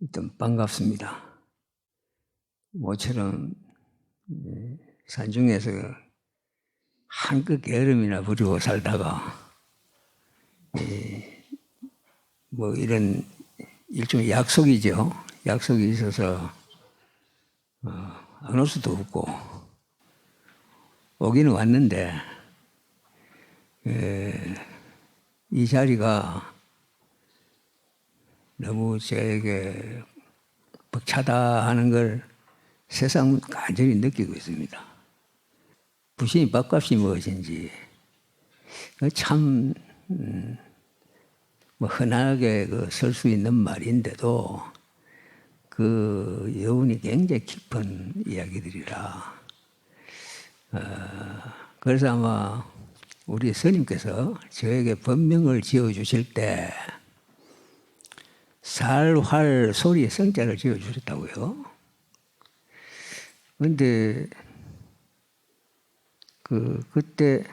일단 반갑습니다. 모처럼 산중에서 한껏 게으름이나 부리고 살다가 뭐 이런 일종의 약속이죠. 약속이 있어서 안 올 수도 없고 오기는 왔는데 이 자리가 너무 저에게 벅차다 하는 걸 세상은 간절히 느끼고 있습니다. 부신이 밥값이 무엇인지 참 뭐 흔하게 설 수 있는 말인데도 그 여운이 굉장히 깊은 이야기들이라 그래서 아마 우리 스님께서 저에게 법명을 지어주실 때 살활 소리 성자를 지어주셨다고요. 그런데 그때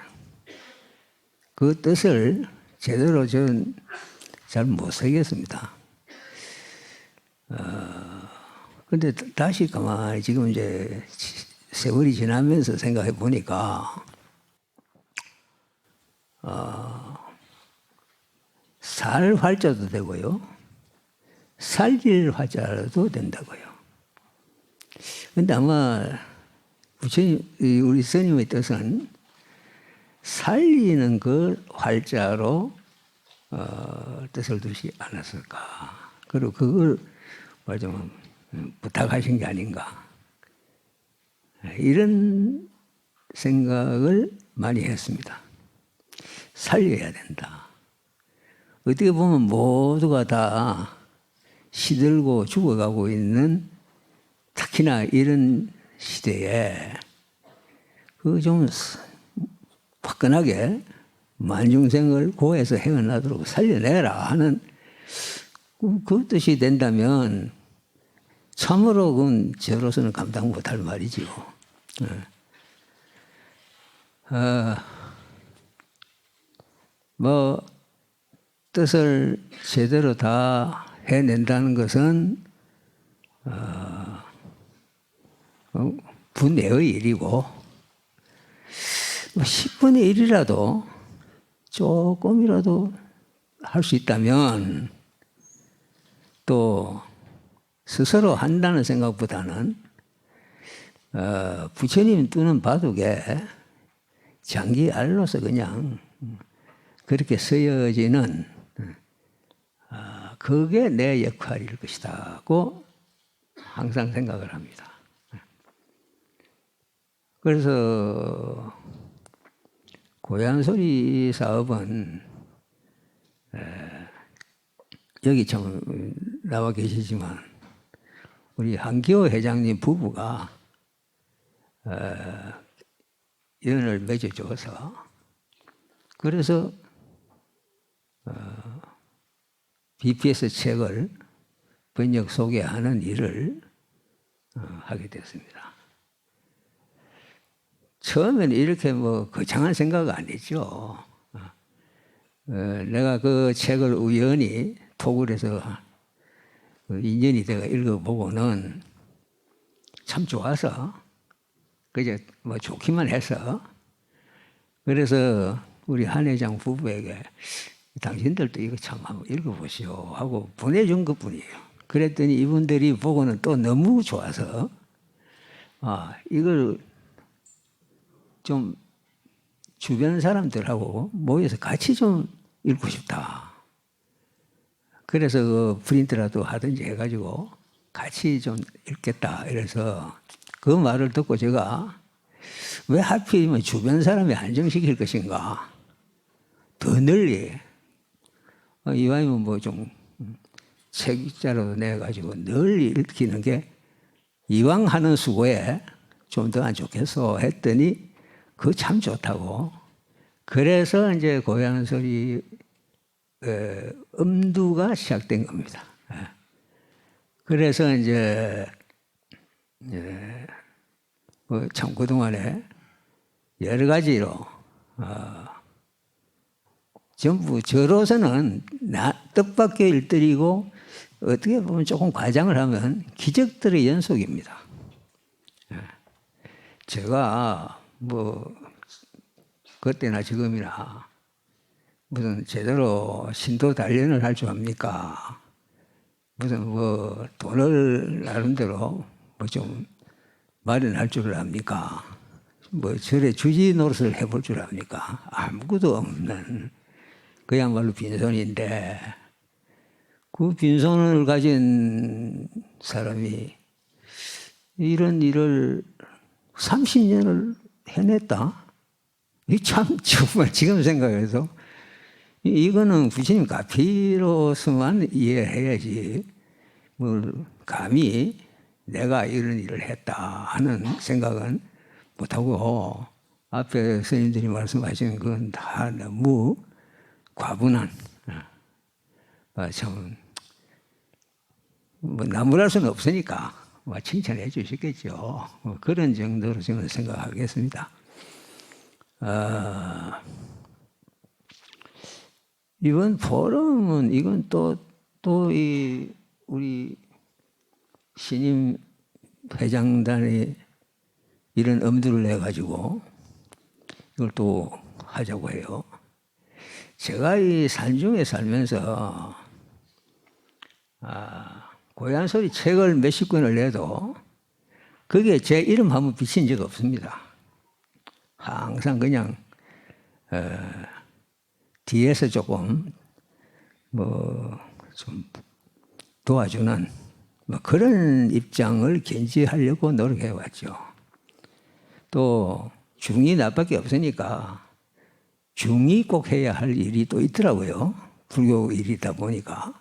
그 뜻을 제대로 저는 잘 못 새겼습니다. 그런데 다시 가만히 지금 이제 세월이 지나면서 생각해 보니까 살 활자도 되고요. 살릴 활자도 된다고요. 그런데 아마 우리 스님의 뜻은 살리는 그 활자로 뜻을 두지 않았을까. 그리고 그걸 좀 부탁하신 게 아닌가. 이런 생각을 많이 했습니다. 살려야 된다. 어떻게 보면 모두가 다 시들고 죽어가고 있는 특히나 이런 시대에 그 좀 화끈하게 만중생을 고해서 헤어나도록 살려내라 하는 그 뜻이 된다면 참으로 그건 저로서는 감당 못할 말이지요. 뭐 뜻을 제대로 다 해낸다는 것은 분내의 일이고 10분의 1이라도 조금이라도 할 수 있다면 또 스스로 한다는 생각보다는 부처님 뜨는 바둑에 장기 알로서 그냥 그렇게 쓰여지는 그게 내 역할일 것이다고 항상 생각을 합니다. 그래서 고향소리 사업은 여기 참 나와 계시지만 우리 한기호 회장님 부부가 연을 맺어줘서 그래서 BPS 책을 번역 소개하는 일을 하게 됐습니다. 처음에는 이렇게 뭐 거창한 생각은 아니죠. 내가 그 책을 우연히 톡을 해서 인연이 내가 읽어보고는 참 좋아서 그저 뭐 좋기만 해서 그래서 우리 한 회장 부부에게 당신들도 이거 참 한번 읽어보시오 하고 보내준 것뿐이에요. 그랬더니 이분들이 보고는 또 너무 좋아서 이걸 좀 주변 사람들하고 모여서 같이 좀 읽고 싶다. 그래서 그 프린트라도 하든지 해가지고 같이 좀 읽겠다. 이래서 그 말을 듣고 제가 왜 하필이면 주변 사람이 안정시킬 것인가. 더 널리 이왕이면 뭐 좀 책자로 내가지고 널리 읽히는 게 이왕 하는 수고에 좀 더 안 좋겠어 했더니 그거 참 좋다고. 그래서 이제 고향소리 음두가 시작된 겁니다. 그래서 이제 참 그동안에 여러 가지로 전부 저로서는 뜻밖의 일들이고 어떻게 보면 조금 과장을 하면 기적들의 연속입니다. 제가 뭐 그때나 지금이나 무슨 제대로 신도 단련을 할 줄 압니까? 무슨 뭐 돈을 나름대로 뭐 좀 마련할 줄 압니까? 뭐 절에 주지 노릇을 해볼 줄 압니까? 아무것도 없는 그야말로 빈손인데 그 빈손을 가진 사람이 이런 일을 30년을 해냈다? 이 참 정말 지금 생각해서 이거는 부처님 가피로서만 이해해야지 뭘 감히 내가 이런 일을 했다 하는 생각은 못하고 앞에 스님들이 말씀하신 건 다 너무 과분한 참 뭐 나무랄 수는 없으니까 칭찬해 주시겠죠. 그런 정도로 저는 생각하겠습니다. 이번 포럼은 이건 또 이 우리 신임 회장단이 이런 엄두를 내 가지고 이걸 또 하자고 해요. 제가 이 산중에 살면서 고향소리 책을 몇십 권을 내도 거기에 제 이름 한번 비친 적 없습니다. 항상 그냥 뒤에서 조금 뭐 좀 도와주는 뭐 그런 입장을 견지하려고 노력해 왔죠. 또 중이 나밖에 없으니까 중이 꼭 해야 할 일이 또 있더라고요. 불교 일이다 보니까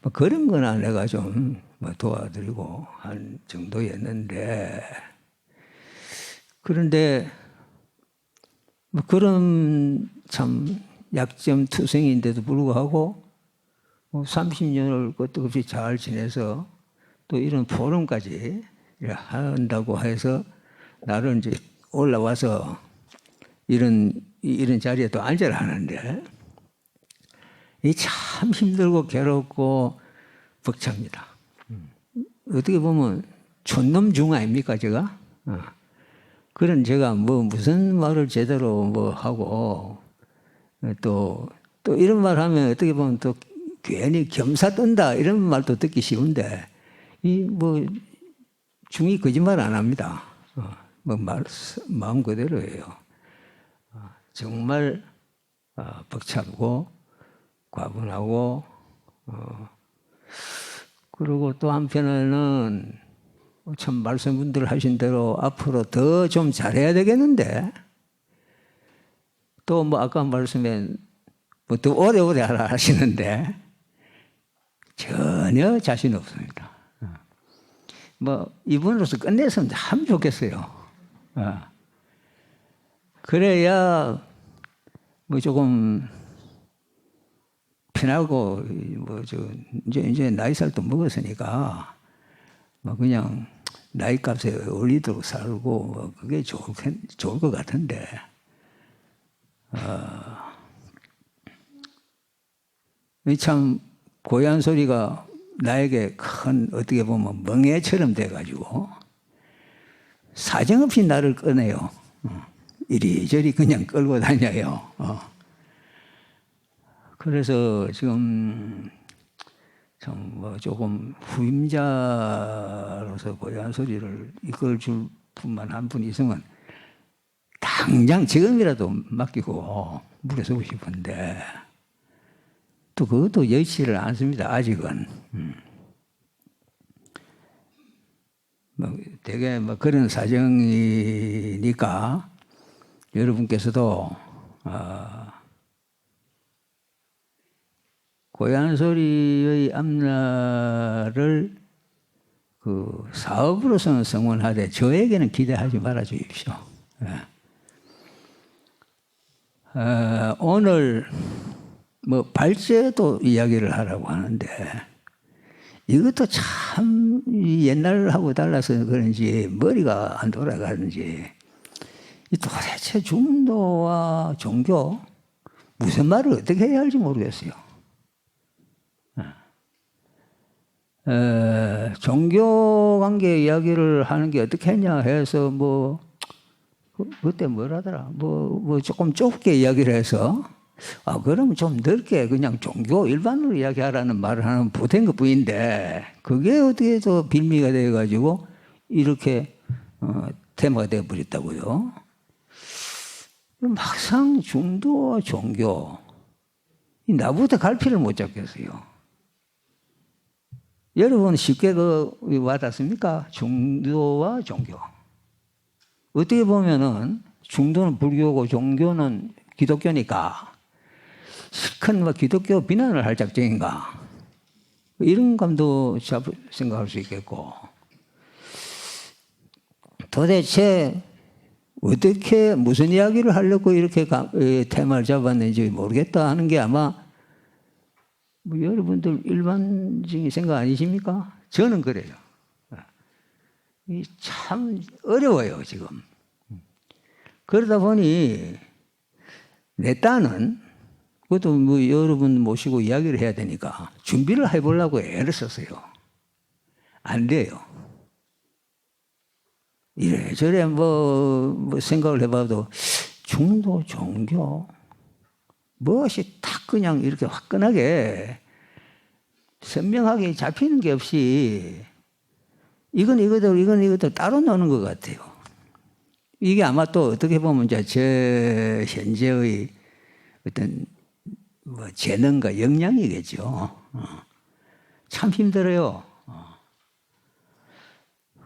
뭐 그런 거나 내가 좀 뭐 도와드리고 한 정도였는데 그런데 뭐 그런 참 약점투성인데도 불구하고 30년을 끄떡 없이 잘 지내서 또 이런 포럼까지 한다고 해서 나를 이제 올라와서 이런 자리에 또 앉아라 하는데 이 참 힘들고 괴롭고 벅찹니다. 어떻게 보면 촌놈 중 아닙니까 제가? 그런 제가 뭐 무슨 말을 제대로 뭐 하고 또 이런 말 하면 어떻게 보면 또 괜히 겸사 뜬다 이런 말도 듣기 쉬운데 이 뭐 중이 거짓말 안 합니다. 뭐 마음 그대로예요. 정말 벅차고 과분하고 그리고 또 한편에는 참 말씀분들 하신 대로 앞으로 더 좀 잘해야 되겠는데 또 뭐 아까 말씀에 뭐 더 오래오래 하라 하시는데 전혀 자신 없습니다. 뭐 이분으로서 끝냈으면 참 좋겠어요. 그래야 뭐 조금 편하고 뭐 이제 나이 살도 먹었으니까 뭐 그냥 나이 값에 어울리도록 살고 뭐 그게 좋을 것 같은데 참 고향 소리가 나에게 큰 어떻게 보면 멍해처럼 돼가지고 사정없이 나를 꺼내요. 이리저리 그냥 끌고 다녀요. 그래서 지금 참 뭐 조금 후임자로서 고향 소리를 이끌 줄 분만 한 분 있으면 당장 지금이라도 맡기고 물러서고 싶은데 또 그것도 여의치를 않습니다. 아직은. 뭐 되게 뭐 그런 사정이니까 여러분께서도 고향 소리의 앞날을 그 사업으로서는 성원하되 저에게는 기대하지 말아 주십시오. 오늘 뭐 발제도 이야기를 하라고 하는데 이것도 참 옛날하고 달라서 그런지 머리가 안 돌아가는지 도대체 중도와 종교 무슨 말을 어떻게 해야 할지 모르겠어요. 종교 관계 이야기를 하는 게 어떻게 했냐 해서 그때 뭐라더라 조금 좁게 이야기를 해서 그러면 좀 넓게 그냥 종교 일반으로 이야기하라는 말을 하는 보탠 것 뿐인데 그게 어떻게 또 빌미가 돼가지고 이렇게 테마가 되어버렸다고요. 막상 중도와 종교 나부터 갈피를 못 잡겠어요. 여러분 쉽게 와닿습니까? 중도와 종교. 어떻게 보면은 중도는 불교고 종교는 기독교니까 실컷 기독교 비난을 할 작정인가? 이런 감도 생각할 수 있겠고 도대체 어떻게 무슨 이야기를 하려고 이렇게 테마를 잡았는지 모르겠다 하는 게 아마 여러분들 일반적인 생각 아니십니까? 저는 그래요. 참 어려워요 지금. 그러다 보니 내 딸은 그것도 여러분 모시고 이야기를 해야 되니까 준비를 해보려고 애를 썼어요. 안 돼요. 이래저래 생각을 해봐도 중도 종교 무엇이 딱 그냥 이렇게 화끈하게 선명하게 잡히는 게 없이 이건 이것도 따로 노는 것 같아요. 이게 아마 또 어떻게 보면 제 현재의 어떤 재능과 역량이겠죠. 참 힘들어요.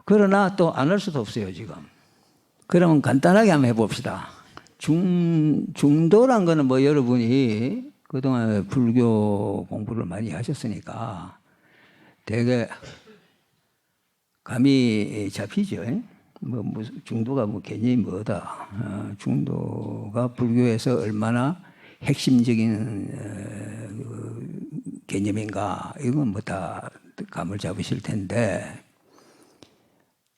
그러나 또 안 할 수도 없어요, 지금. 그러면 간단하게 한번 해봅시다. 중도란 거는 여러분이 그동안 불교 공부를 많이 하셨으니까 되게 감이 잡히죠. 무슨 중도가 개념이 뭐다. 중도가 불교에서 얼마나 핵심적인 개념인가. 이건 다 감을 잡으실 텐데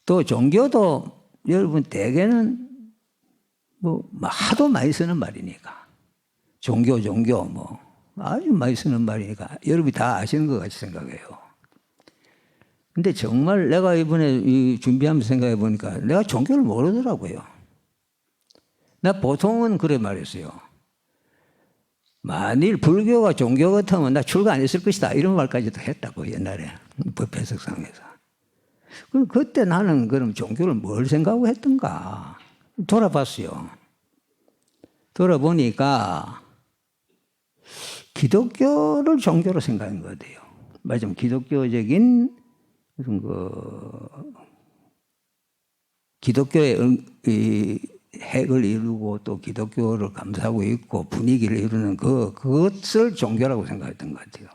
또 종교도 여러분 대개는 하도 많이 쓰는 말이니까 종교 아주 많이 쓰는 말이니까 여러분이 다 아시는 것 같이 생각해요. 근데 정말 내가 이번에 준비하면서 생각해 보니까 내가 종교를 모르더라고요. 나 보통은 그래 말했어요. 만일 불교가 종교 같으면 나 출가 안 했을 것이다 이런 말까지도 했다고 옛날에 법회석상에서. 그때 나는 그럼 종교를 뭘 생각하고 했던가 돌아봤어요. 돌아보니까 기독교를 종교로 생각한 것 같아요. 맞으면 기독교적인 기독교의 핵을 이루고 또 기독교를 감싸고 있고 분위기를 이루는 그것을 종교라고 생각했던 것 같아요.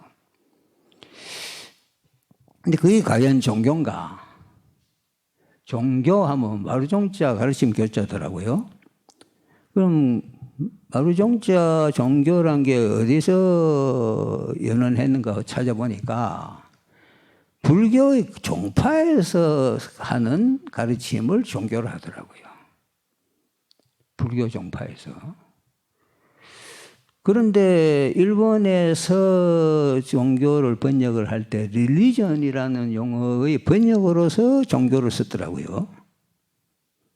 근데 그게 과연 종교인가? 종교하면 마루종자 가르침 교자더라고요. 그럼 마루종자 종교란 게 어디서 연원했는가 찾아보니까 불교의 종파에서 하는 가르침을 종교로 하더라고요. 불교 종파에서. 그런데 일본에서 종교를 번역을 할 때 릴리전이라는 용어의 번역으로서 종교를 썼더라고요.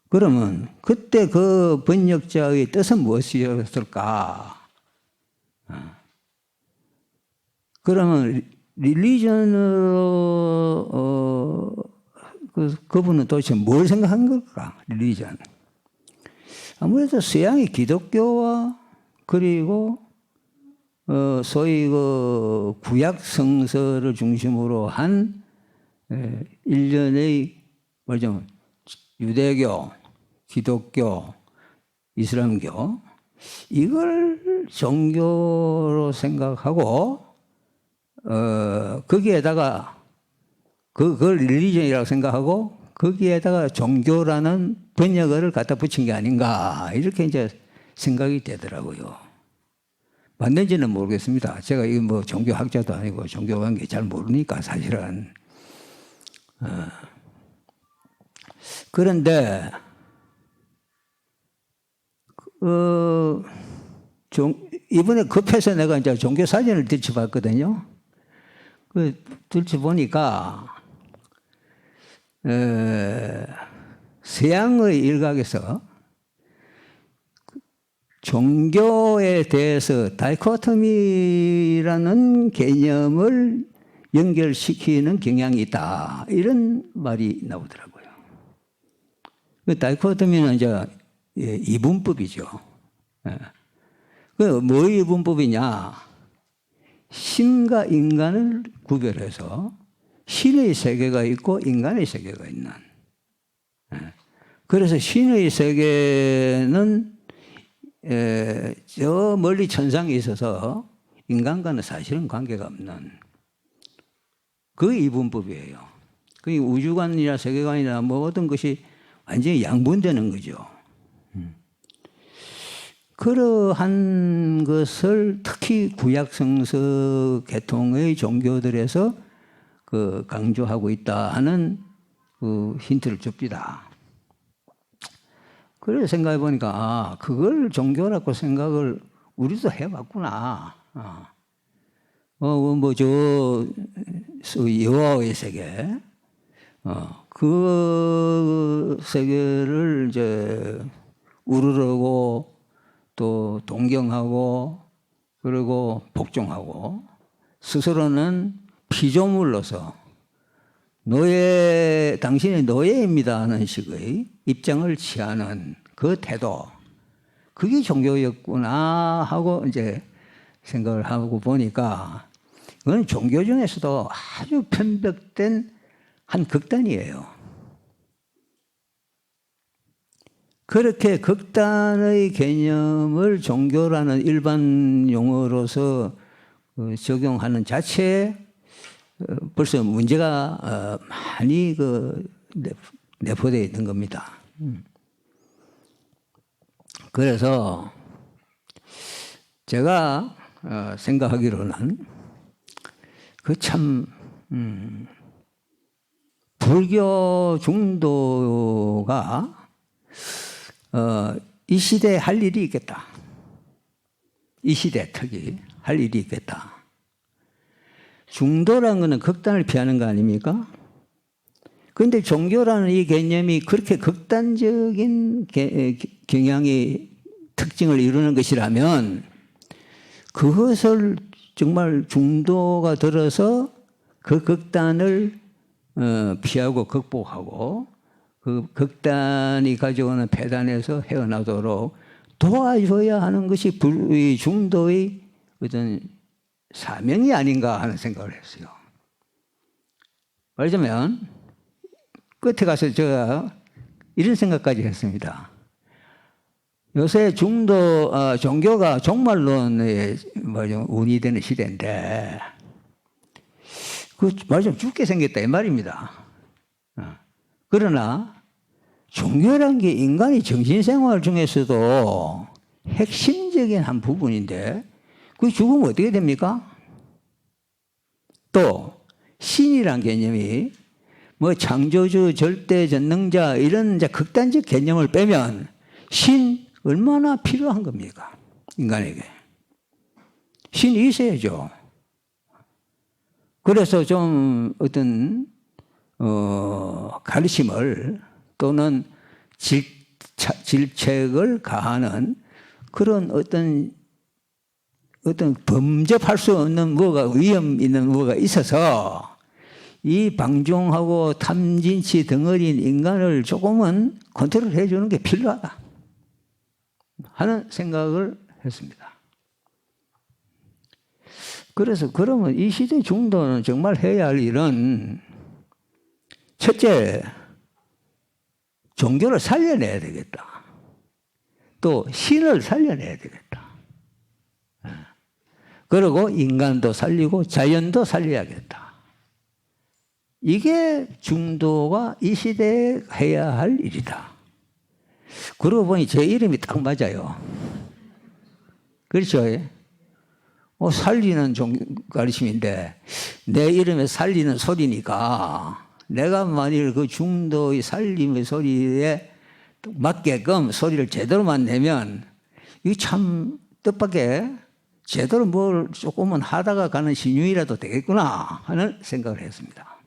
그러면 그때 그 번역자의 뜻은 무엇이었을까? 그러면 릴리전으로 그분은 도대체 뭘 생각한 걸까? 릴리전. 아무래도 서양의 기독교와 그리고 소위 구약 성서를 중심으로 한 일련의 유대교, 기독교, 이슬람교 이걸 종교로 생각하고 거기에다가 그걸 릴리전이라고 생각하고 거기에다가 종교라는 번역어를 갖다 붙인 게 아닌가 이렇게 이제 생각이 되더라고요. 맞는지는 모르겠습니다. 제가 이거 종교학자도 아니고 종교관계 잘 모르니까 사실은. 그런데 이번에 급해서 내가 이제 종교 사진을 뒤쳐봤거든요. 들춰 보니까 서양의 일각에서 종교에 대해서 다이코토미라는 개념을 연결시키는 경향이 있다. 이런 말이 나오더라고요. 그 다이코토미는 이제 이분법이죠. 그 뭐의 이분법이냐? 신과 인간을 구별해서 신의 세계가 있고 인간의 세계가 있는. 그래서 신의 세계는 저 멀리 천상에 있어서 인간과는 사실은 관계가 없는 그 이분법이에요. 그 우주관이나 세계관이나 모든 것이 완전히 양분되는 거죠. 그러한 것을 특히 구약성서 계통의 종교들에서 강조하고 있다 하는 그 힌트를 줍니다. 그래서 생각해 보니까 그걸 종교라고 생각을 우리도 해봤구나. 여호와의 세계, 그 세계를 이제 우러러고 또 동경하고 그리고 복종하고 스스로는 피조물로서 당신의 노예입니다 하는 식의 입장을 취하는 그 태도, 그게 종교였구나 하고 이제 생각을 하고 보니까 그건 종교 중에서도 아주 편벽된 한 극단이에요. 그렇게 극단의 개념을 종교라는 일반 용어로서 적용하는 자체에 벌써 문제가 많이 내포되어 있는 겁니다. 그래서 제가 생각하기로는 불교 중도가 이 시대에 할 일이 있겠다. 이 시대 특히 할 일이 있겠다. 중도라는 것은 극단을 피하는 거 아닙니까? 그런데 종교라는 이 개념이 그렇게 극단적인 경향이 특징을 이루는 것이라면 그것을 정말 중도가 들어서 그 극단을 피하고 극복하고 그 극단이 가져오는 폐단에서 헤어나도록 도와줘야 하는 것이 중도의 어떤 사명이 아닌가 하는 생각을 했어요. 말하자면 끝에 가서 제가 이런 생각까지 했습니다. 요새 종교가 종말론에 운이 되는 시대인데 말하자면 죽게 생겼다 이 말입니다. 그러나 종교란 게 인간의 정신생활 중에서도 핵심적인 한 부분인데 그 죽으면 어떻게 됩니까? 또 신이란 개념이 창조주, 절대, 전능자 이런 극단적 개념을 빼면 신 얼마나 필요한 겁니까? 인간에게. 신이 있어야죠. 그래서 좀 어떤 가르침을 또는 질책을 가하는 그런 어떤 범접할 수 없는 위험 있는 뭐가 있어서 이 방종하고 탐진치 덩어리인 인간을 조금은 컨트롤해 주는 게 필요하다 하는 생각을 했습니다. 그래서 그러면 이 시대 중도는 정말 해야 할 일은 첫째, 종교를 살려내야 되겠다. 또 신을 살려내야 되겠다. 그리고 인간도 살리고 자연도 살려야겠다. 이게 중도가 이 시대에 해야 할 일이다. 그러고 보니 제 이름이 딱 맞아요. 그렇죠? 살리는 가르침인데 내 이름에 살리는 소리니까 내가 만일 그 중도의 살림의 소리에 맞게끔 소리를 제대로만 내면 이게 참 뜻밖의 제대로 뭘 조금은 하다가 가는 신유이라도 되겠구나 하는 생각을 했습니다.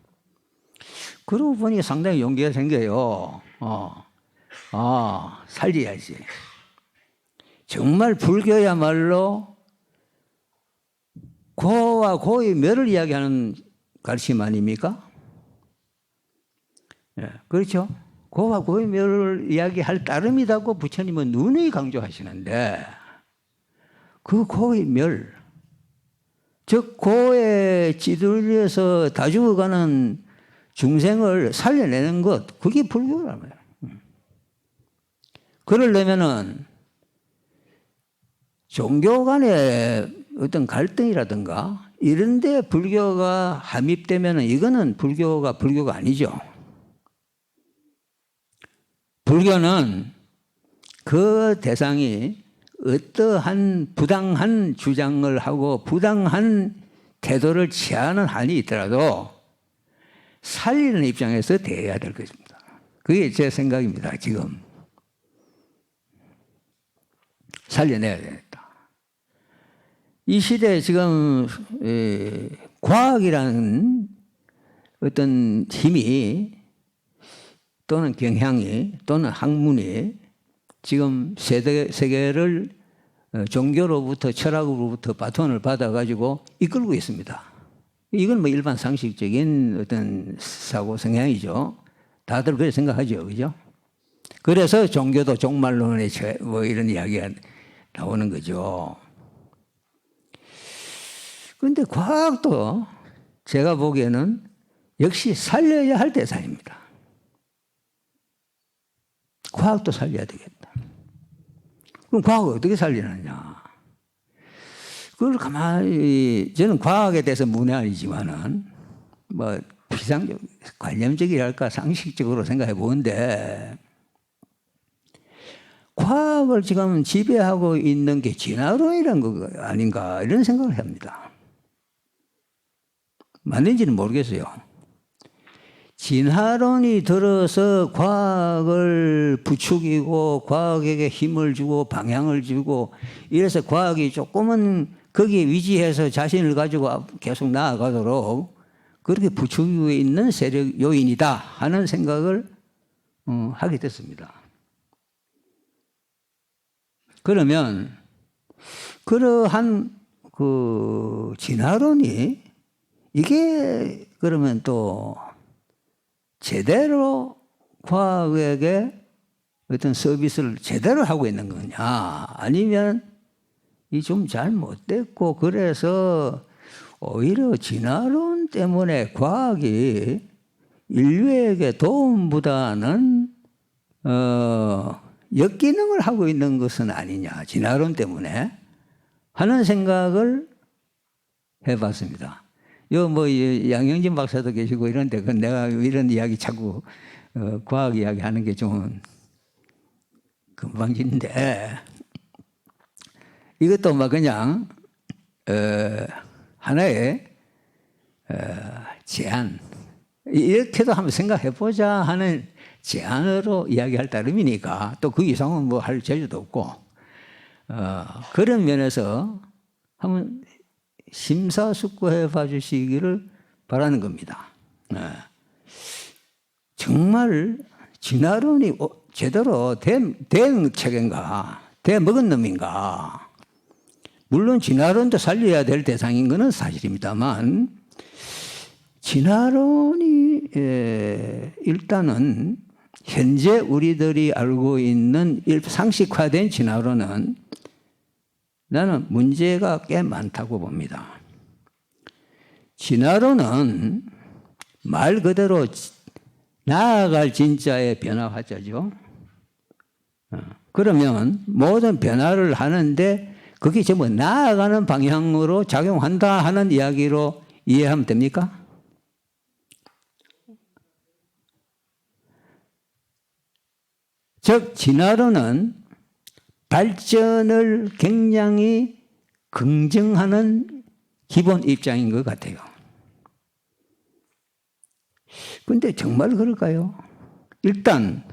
그러고 보니 상당히 용기가 생겨요. 살려야지. 정말 불교야말로 고와 고의 멸을 이야기하는 가르침 아닙니까? 예, 그렇죠. 고와 고의 멸을 이야기할 따름이라고 부처님은 누누이 강조하시는데 그 고의 멸, 즉 고에 찌들려서 다 죽어가는 중생을 살려내는 것, 그게 불교란 말이에요. 그러려면은 종교 간의 어떤 갈등이라든가 이런 데 불교가 함입되면은 이거는 불교가 아니죠. 불교는 그 대상이 어떠한 부당한 주장을 하고 부당한 태도를 취하는 한이 있더라도 살리는 입장에서 대해야 될 것입니다. 그게 제 생각입니다. 지금 살려내야 되겠다. 이 시대에 지금 과학이라는 어떤 힘이 또는 경향이 또는 학문이 지금 세계를 종교로부터 철학으로부터 바톤을 받아가지고 이끌고 있습니다. 이건 뭐 일반 상식적인 어떤 사고 성향이죠. 다들 그렇게 생각하죠. 그죠? 그래서 종교도 종말론의 뭐 이런 이야기가 나오는 거죠. 그런데 과학도 제가 보기에는 역시 살려야 할 대상입니다. 과학도 살려야 되겠다. 그럼 과학을 어떻게 살리느냐? 그걸 가만히, 저는 과학에 대해서 문외한이지만은, 뭐, 관념적이랄까, 상식적으로 생각해 보는데, 과학을 지금 지배하고 있는 게 진화론이라는 거 아닌가, 이런 생각을 합니다. 맞는지는 모르겠어요. 진화론이 들어서 과학을 부추기고 과학에게 힘을 주고 방향을 주고 이래서 과학이 조금은 거기에 위지해서 자신을 가지고 계속 나아가도록 그렇게 부추기고 있는 세력 요인이다 하는 생각을 하게 됐습니다. 그러면 그러한 그 진화론이 이게 그러면 또 제대로 과학에게 어떤 서비스를 제대로 하고 있는 거냐 아니면 이 좀 잘못됐고 그래서 오히려 진화론 때문에 과학이 인류에게 도움보다는 역기능을 하고 있는 것은 아니냐 진화론 때문에 하는 생각을 해봤습니다. 뭐 양영진 박사도 계시고 이런데 내가 이런 이야기 자꾸 과학 이야기 하는 게 좀 금방진데 이것도 막 그냥 하나의 제안 이렇게도 한번 생각해 보자 하는 제안으로 이야기할 따름이니까 또 그 이상은 뭐 할 재주도 없고 그런 면에서 한번 심사숙고해 봐 주시기를 바라는 겁니다. 정말 진화론이 제대로 된 체계인가, 대먹은 놈인가. 물론 진화론도 살려야 될 대상인 것은 사실입니다만 진화론이 일단은 현재 우리들이 알고 있는 상식화된 진화론은 나는 문제가 꽤 많다고 봅니다. 진화론은 말 그대로 나아갈 진짜의 변화 화자죠. 그러면 모든 변화를 하는데 그게 전부 나아가는 방향으로 작용한다 하는 이야기로 이해하면 됩니까? 즉 진화론은 발전을 굉장히 긍정하는 기본 입장인 것 같아요. 그런데 정말 그럴까요? 일단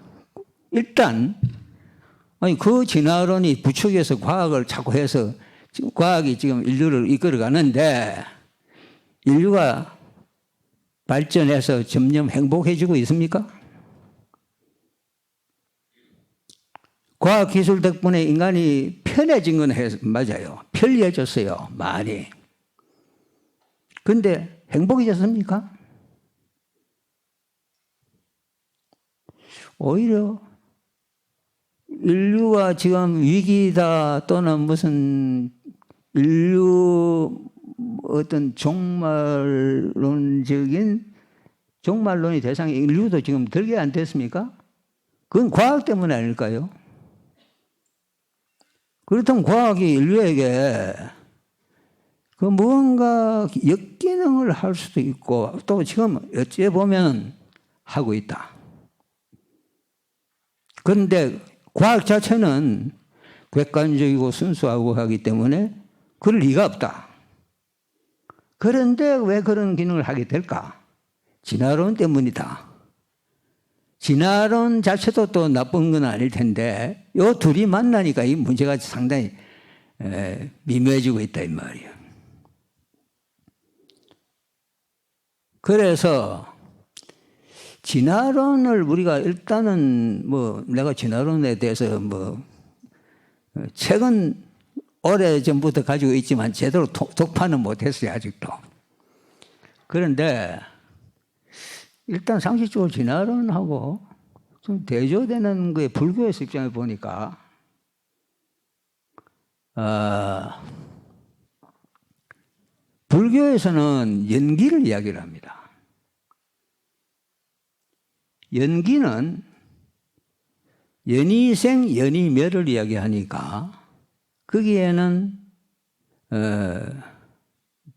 아니 그 진화론이 부추겨서 과학을 자꾸 해서 지금 과학이 지금 인류를 이끌어 가는데 인류가 발전해서 점점 행복해지고 있습니까? 과학기술 덕분에 인간이 편해진 건 맞아요. 편리해졌어요. 많이. 근데 행복해졌습니까? 오히려 인류가 지금 위기다 또는 무슨 인류 어떤 종말론이 대상이 인류도 지금 들게 안 됐습니까? 그건 과학 때문에 아닐까요? 그렇다면 과학이 인류에게 그 무언가 역기능을 할 수도 있고 또 지금 어찌 보면 하고 있다. 그런데 과학 자체는 객관적이고 순수하고 하기 때문에 그럴 리가 없다. 그런데 왜 그런 기능을 하게 될까? 진화론 때문이다. 진화론 자체도 또 나쁜 건 아닐 텐데 이 둘이 만나니까 이 문제가 상당히 미묘해지고 있다 이 말이에요. 그래서 진화론을 우리가 일단은 뭐 내가 진화론에 대해서 뭐 책은 오래전부터 가지고 있지만 제대로 독파는 못했어요 아직도. 그런데 일단 상식적으로 진화론하고 좀 대조되는 거에 불교에서 입장을 보니까 불교에서는 연기를 이야기를 합니다. 연기는 연이생 연이멸을 이야기하니까 거기에는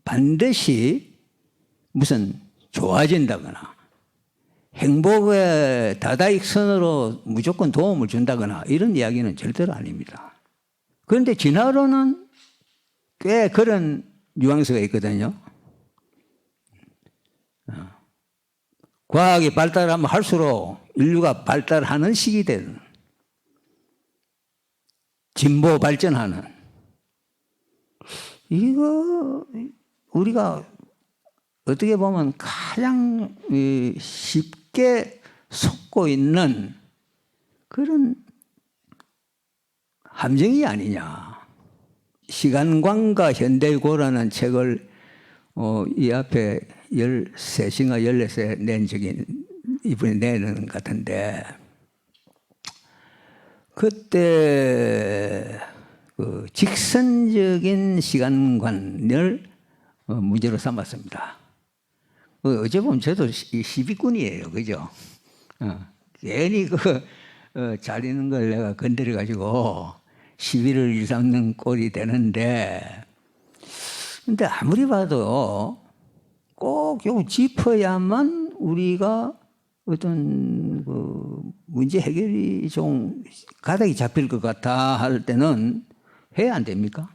반드시 무슨 좋아진다거나 행복의 다다익선으로 무조건 도움을 준다거나 이런 이야기는 절대로 아닙니다. 그런데 진화론은 꽤 그런 뉘앙스가 있거든요. 과학이 발달하면 할수록 인류가 발달하는 시기대는 진보 발전하는 이거 우리가 어떻게 보면 가장 쉽게 속고 있는 그런 함정이 아니냐. 시간관과 현대고라는 책을 이 앞에 13시인가 14세 낸 적이 이번에 내는 것 같은데 그때 그 직선적인 시간관을 문제로 삼았습니다. 어제 보면 저도 시비꾼이에요. 그죠? 괜히 잘 있는 걸 내가 건드려가지고 시비를 일삼는 꼴이 되는데 근데 아무리 봐도 꼭 요 짚어야만 우리가 어떤 그 문제 해결이 좀 가닥이 잡힐 것 같아 할 때는 해야 안 됩니까?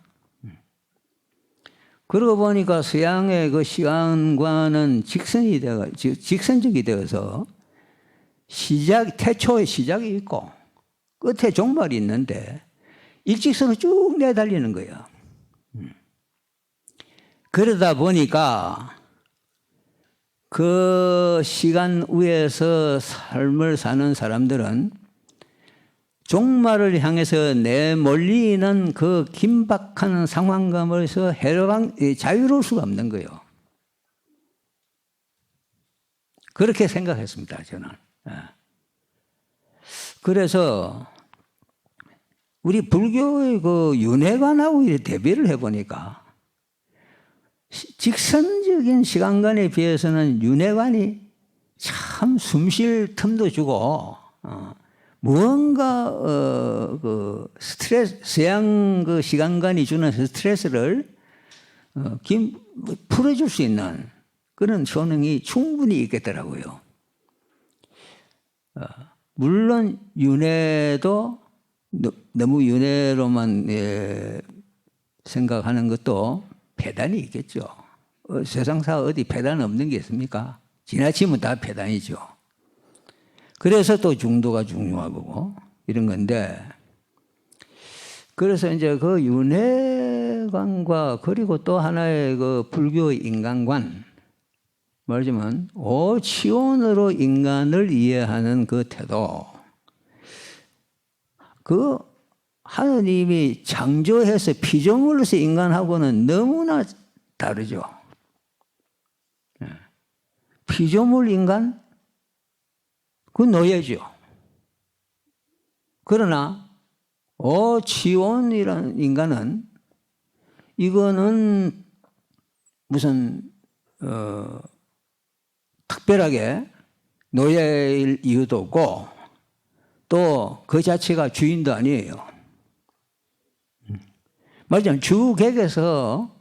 그러고 보니까 서양의 그 시간관은 직선적이 되어서 태초에 시작이 있고 끝에 종말이 있는데 일직선으로 쭉 내달리는 거예요. 그러다 보니까 그 시간 위에서 삶을 사는 사람들은 종말을 향해서 내몰리는 그 긴박한 상황감에서 자유로울 수가 없는 거예요. 그렇게 생각했습니다, 저는. 그래서 우리 불교의 그 윤회관하고 대비를 해보니까 직선적인 시간관에 비해서는 윤회관이 참 숨쉴 틈도 주고 무언가 그 스트레스 서양 그 시간관이 주는 스트레스를 풀어줄 수 있는 그런 효능이 충분히 있겠더라고요. 물론 윤회도 너무 윤회로만 생각하는 것도 폐단이 있겠죠. 세상사 어디 폐단 없는 게 있습니까? 지나치면 다 폐단이죠. 그래서 또 중도가 중요하고 이런 건데 그래서 이제 그 윤회관을 세계관과 그리고 또 하나의 그 불교의 인간관, 말하자면 오치원으로 인간을 이해하는 그 태도, 그 하느님이 창조해서 피조물로서 인간하고는 너무나 다르죠. 피조물 인간, 그 노예죠. 그러나 오치원이라는 인간은 이거는 무슨 특별하게 노예일 이유도 없고 또 그 자체가 주인도 아니에요. 말하자면 주객에서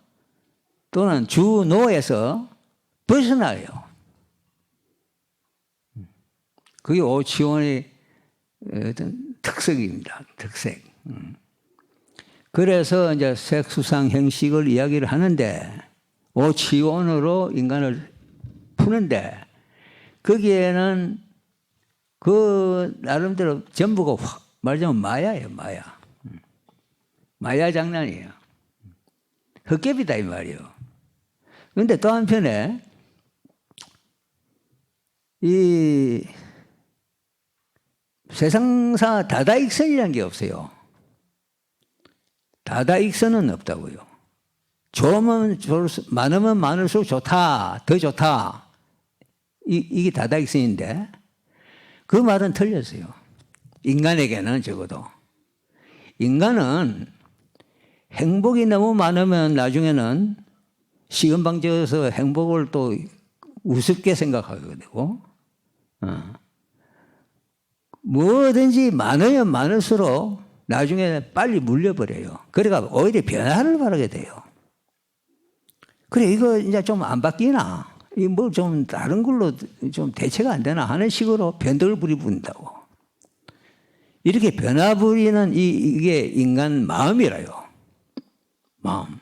또는 주노에서 벗어나요. 그게 오치원의 어떤 특색입니다. 특색. 그래서 이제 색수상 행식을 이야기를 하는데 오치원으로 인간을 푸는데 거기에는 그 나름대로 전부가 말하자면 마야예요. 마야. 마야 장난이에요. 헛개비다 이 말이에요. 그런데 또 한편에 이 세상사 다다익선이라는 게 없어요. 다다익선은 없다고요. 좋으면 많으면 많을수록 좋다, 더 좋다. 이게 다다익선인데 그 말은 틀렸어요. 인간에게는 적어도. 인간은 행복이 너무 많으면 나중에는 시금방지어서 행복을 또 우습게 생각하게 되고 뭐든지 많으면 많을수록 나중에 빨리 물려버려요. 그러니까 오히려 변화를 바라게 돼요. 그래 이거 이제 좀 안 바뀌나? 이 뭐 좀 다른 걸로 좀 대체가 안 되나 하는 식으로 변덕을 부린다고. 이렇게 변화 부리는 이게 인간 마음이라요. 마음.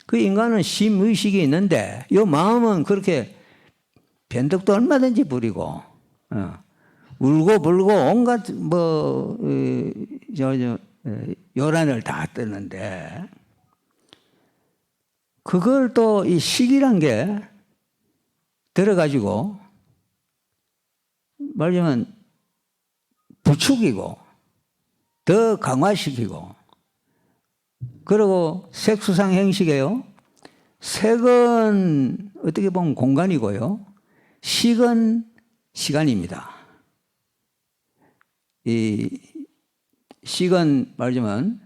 그 인간은 심의식이 있는데 이 마음은 그렇게 변덕도 얼마든지 부리고 울고 불고 온갖 뭐 요란을 다 뜨는데 그걸 또 이 식이란 게 들어가지고 말하자면 부추기고 더 강화시키고 그리고 색수상 행식이에요. 색은 어떻게 보면 공간이고요. 식은 시간입니다. 이 식은 말하자면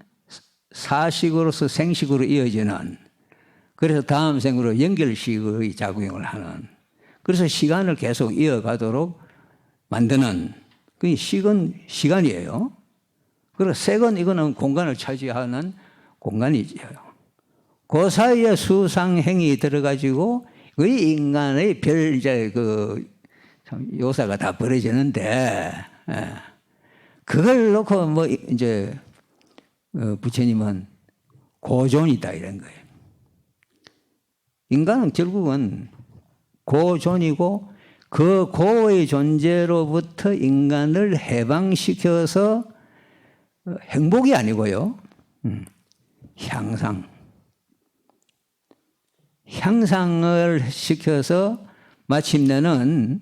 사식으로서 생식으로 이어지는 그래서 다음 생으로 연결식의 작용을 하는 그래서 시간을 계속 이어가도록 만드는 그 식은 시간이에요. 그리고 색은 이거는 공간을 차지하는 공간이죠. 그 사이에 수상행이 들어가지고 그 인간의 별 이제 그 요사가 다 벌어지는데 그걸 놓고 뭐 이제 부처님은 고존이다 이런 거예요. 인간은 결국은 고존이고 그 고의 존재로부터 인간을 해방시켜서 행복이 아니고요. 향상을 시켜서 마침내는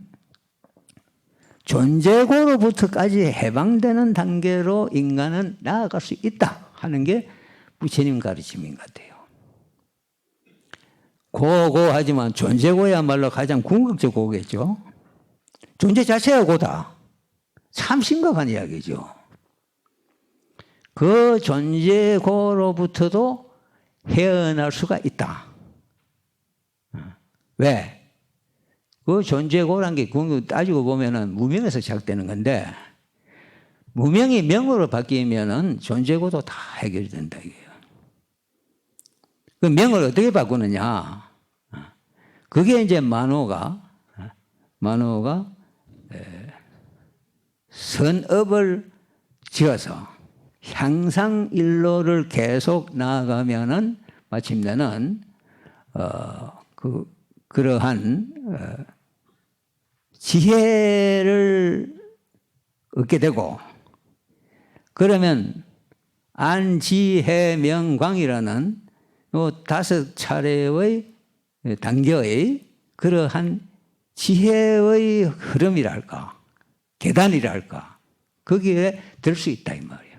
존재고로부터까지 해방되는 단계로 인간은 나아갈 수 있다 하는 게 부처님 가르침인 것 같아요. 고하지만 존재고야말로 가장 궁극적 고겠죠. 존재 자체가 고다. 참 심각한 이야기죠. 그 존재고로부터도 헤어날 수가 있다. 왜? 그 존재고라는 게 따지고 보면은 무명에서 시작되는 건데 무명이 명으로 바뀌면은 존재고도 다 해결이 된다 이게요. 그 명을 어떻게 바꾸느냐? 그게 이제 만호가 선업을 지어서 향상일로를 계속 나아가면은 마침내는 그러한 지혜를 얻게 되고 그러면 안지해명광이라는 요 5차례의 단계의 그러한 지혜의 흐름이랄까, 계단이랄까, 거기에 들 수 있다 이 말이에요.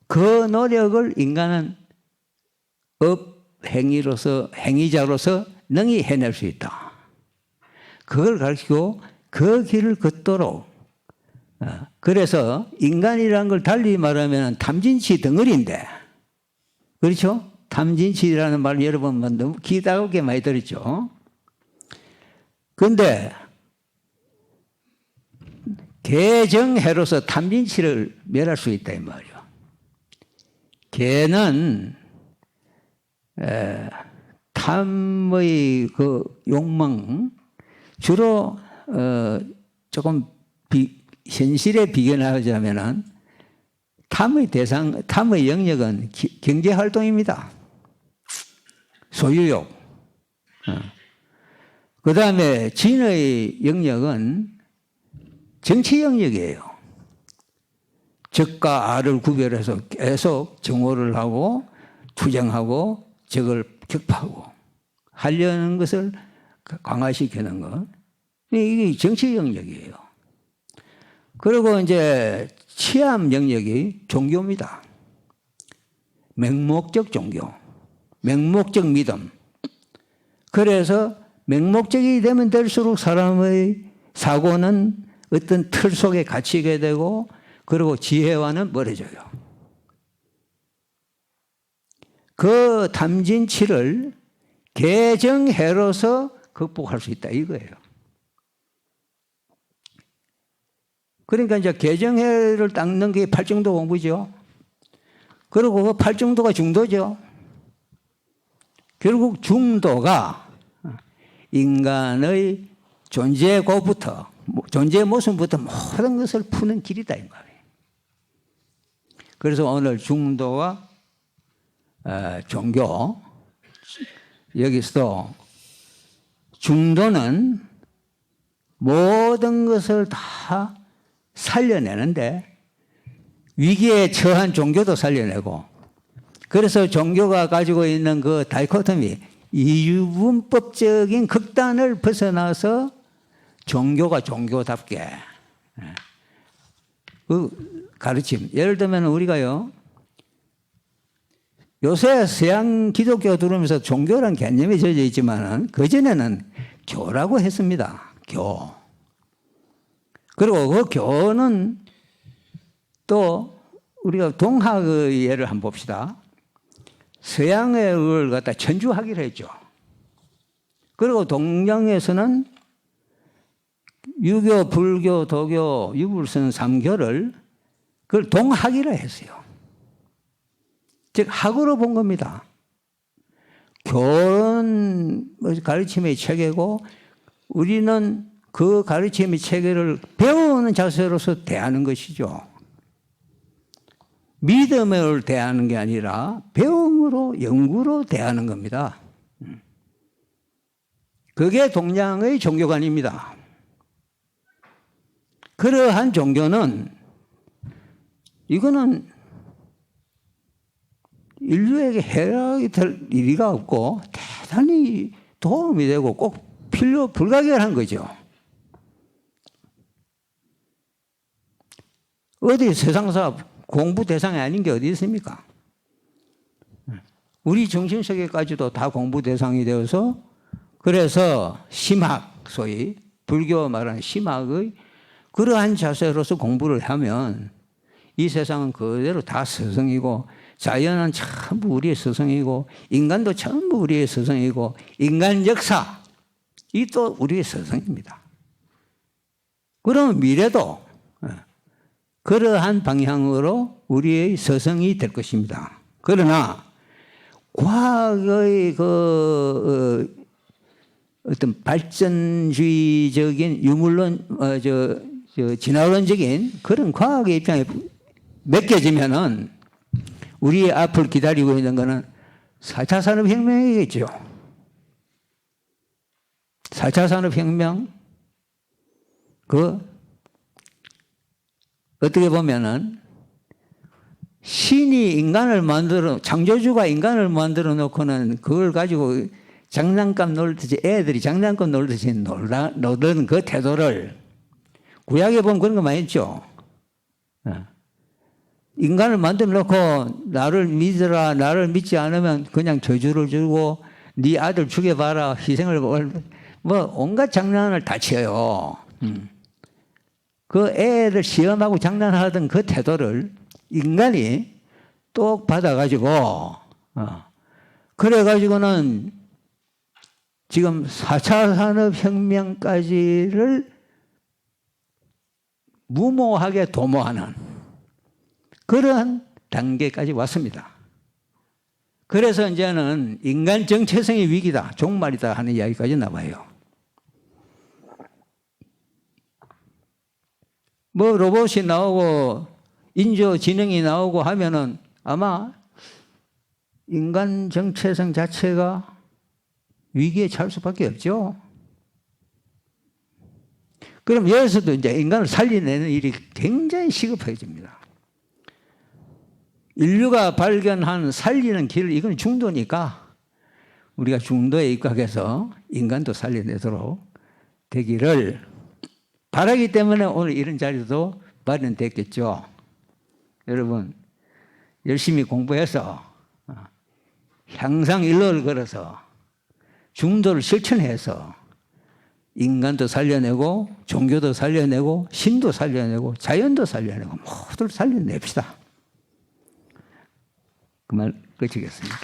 그 노력을 인간은 행위자로서 능히 해낼 수 있다. 그걸 가르치고 그 길을 걷도록. 그래서 인간이라는 걸 달리 말하면 탐진치 덩어리인데, 그렇죠? 탐진치라는 말 여러분 너무 기다랗게 많이 들었죠. 그런데 개정해로서 탐진치를 멸할 수 있다 이 말이에요. 개는 탐의 그 욕망, 주로 조금 현실에 비견하자면은 탐의 영역은 경제 활동입니다. 소유욕. 그 다음에 진의 영역은 정치 영역이에요. 적과 아를 구별해서 계속 정오를 하고 투쟁하고 적을 격파하고 하려는 것을 강화시키는 것. 이게 정치 영역이에요. 그리고 이제 취함 영역이 종교입니다. 맹목적 종교, 맹목적 믿음. 그래서 맹목적이 되면 될수록 사람의 사고는 어떤 틀 속에 갇히게 되고, 그리고 지혜와는 멀어져요. 그 탐진치를 개정해로서 극복할 수 있다 이거예요. 그러니까 이제 개정해를 닦는 게 팔정도 공부죠. 그리고 그 팔정도가 중도죠. 결국 중도가 인간의 존재고부터, 존재 모습부터 모든 것을 푸는 길이다 이 말이에요. 그래서 오늘 중도와 종교, 여기서도 중도는 모든 것을 다 살려내는데 위기에 처한 종교도 살려내고, 그래서 종교가 가지고 있는 그 다이코토미, 이유분법적인 극단을 벗어나서 종교가 종교답게 그 가르침. 예를 들면 우리가요, 요새 서양 기독교 들으면서 종교란 개념이 젖어 있지만은 그전에는 교라고 했습니다. 교. 그리고 그 교는 또 우리가 동학의 예를 한번 봅시다. 서양의 걸 갖다 천주학이라 했죠. 그리고 동양에서는 유교, 불교, 도교, 유불선 3교를 그걸 동학이라 했어요. 즉 학으로 본 겁니다. 교는 가르침의 체계고, 우리는 그 가르침의 체계를 배우는 자세로서 대하는 것이죠. 믿음을 대하는 게 아니라 배움으로, 연구로 대하는 겁니다. 그게 동양의 종교관입니다. 그러한 종교는, 이거는 인류에게 해악이 될 일이가 없고 대단히 도움이 되고 꼭 필요 불가결한 거죠. 어디 세상사 공부 대상이 아닌 게 어디 있습니까? 우리 정신세계까지도 다 공부 대상이 되어서, 그래서 심학, 소위 불교 말하는 심학의 그러한 자세로서 공부를 하면 이 세상은 그대로 다 스승이고, 자연은 전부 우리의 스승이고, 인간도 전부 우리의 스승이고, 인간 역사 이 또 우리의 스승입니다. 그러면 미래도 그러한 방향으로 우리의 스승이 될 것입니다. 그러나 과거의 그 어떤 발전주의적인 유물론, 진화론적인 그런 과학의 입장에 맡겨지면은 우리의 앞을 기다리고 있는 것은 4차 산업혁명이겠죠. 4차 산업혁명, 어떻게 보면은 신이 인간을 만들어, 창조주가 인간을 만들어 놓고는 그걸 가지고 장난감 놀듯이, 애들이 장난감 놀듯이 놀던 그 태도를, 구약에 보면 그런 거 많이 있죠. 인간을 만들어 놓고 나를 믿으라, 나를 믿지 않으면 그냥 저주를 주고 네 아들 죽여봐라, 희생을, 뭐 온갖 장난을 다 쳐요. 그 애들 시험하고 장난하던 그 태도를 인간이 똑 받아가지고, 그래가지고는 지금 4차 산업혁명까지를 무모하게 도모하는 그런 단계까지 왔습니다. 그래서 이제는 인간 정체성의 위기다, 종말이다 하는 이야기까지 나와요. 뭐 로봇이 나오고 인조지능이 나오고 하면은 아마 인간 정체성 자체가 위기에 처할 수밖에 없죠. 그럼 여기서도 이제 인간을 살려내는 일이 굉장히 시급해집니다. 인류가 발견한 살리는 길, 이건 중도니까 우리가 중도에 입각해서 인간도 살려내도록 되기를 바라기 때문에 오늘 이런 자리도 마련됐겠죠. 여러분, 열심히 공부해서 항상 일로를 걸어서 중도를 실천해서 인간도 살려내고 종교도 살려내고 신도 살려내고 자연도 살려내고 모두를 살려냅시다. 그 말 끝이겠습니다.